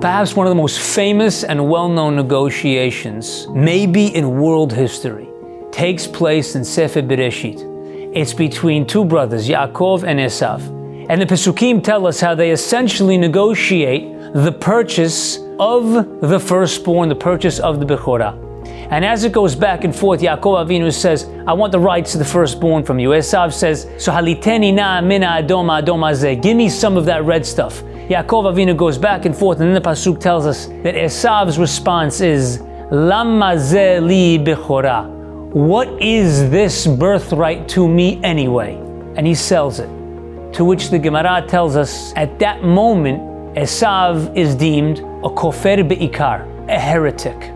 Perhaps one of the most famous and well-known negotiations, maybe in world history, takes place in Sefer Bereshit. It's between two brothers, Yaakov and Esav. And the Pesukim tell us how they essentially negotiate the purchase of the firstborn, the purchase of the Bechorah. And as it goes back and forth, Yaakov Avinu says, I want the rights to the firstborn from you. Esav says, so haliteni na mina adom azeh. Give me some of that red stuff. Yaakov Avinu goes back and forth, and then the Pasuk tells us that Esav's response is, Lama ze li bechorah. What is this birthright to me anyway? And he sells it. To which the Gemara tells us, at that moment, Esav is deemed a kofer be'ikar, a heretic.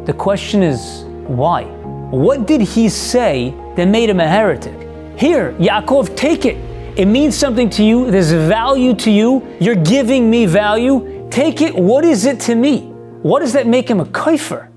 The question is, why? What did he say that made him a heretic? Here, Yaakov, take it. It means something to you. There's value to you. You're giving me value. Take it. What is it to me? What does that make him a kaifer?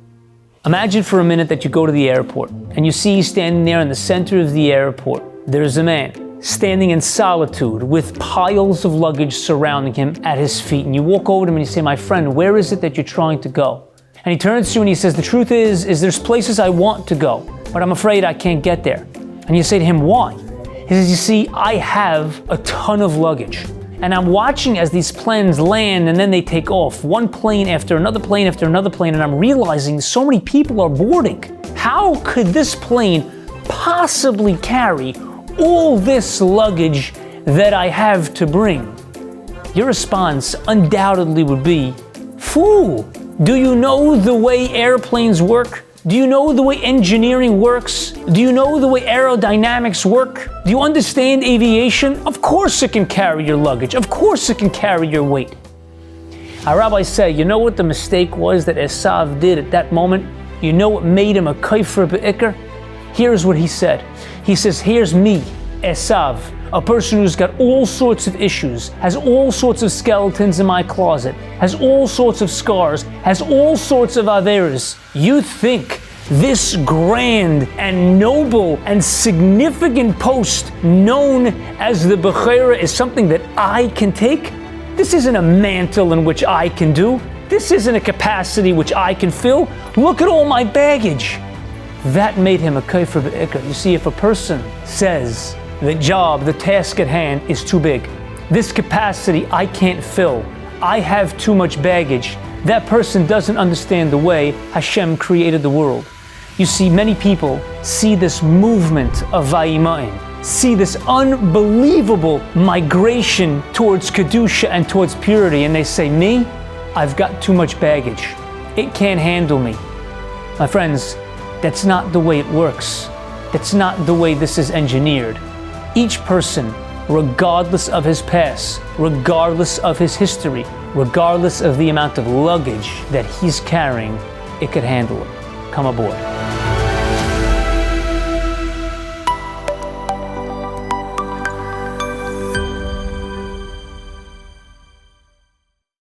Imagine for a minute that you go to the airport and you see standing there in the center of the airport, there's a man standing in solitude with piles of luggage surrounding him at his feet. And you walk over to him and you say, my friend, where is it that you're trying to go? And he turns to you and he says, the truth is there's places I want to go, but I'm afraid I can't get there. And you say to him, why? He says, you see, I have a ton of luggage. And I'm watching as these planes land and then they take off, one plane after another plane after another plane, and I'm realizing so many people are boarding. How could this plane possibly carry all this luggage that I have to bring? Your response undoubtedly would be, fool, do you know the way airplanes work? Do you know the way engineering works? Do you know the way aerodynamics work? Do you understand aviation? Of course it can carry your luggage. Of course it can carry your weight. Our rabbis say, you know what the mistake was that Esav did at that moment? You know what made him a kaifer be'ikr? Here's what he said. He says, here's me, Esav, a person who's got all sorts of issues, has all sorts of skeletons in my closet, has all sorts of scars, has all sorts of averas. You think this grand and noble and significant post known as the Bechorah is something that I can take? This isn't a mantle in which I can do. This isn't a capacity which I can fill. Look at all my baggage. That made him a kaifer be'ikr. You see, if a person says, the job, the task at hand is too big, this capacity I can't fill, I have too much baggage, that person doesn't understand the way Hashem created the world. You see, many people see this movement of Vayimaen, see this unbelievable migration towards Kedusha and towards purity, and they say, me, I've got too much baggage. It can't handle me. My friends, that's not the way it works. That's not the way this is engineered. Each person, regardless of his past, regardless of his history, regardless of the amount of luggage that he's carrying, it could handle it. Come aboard.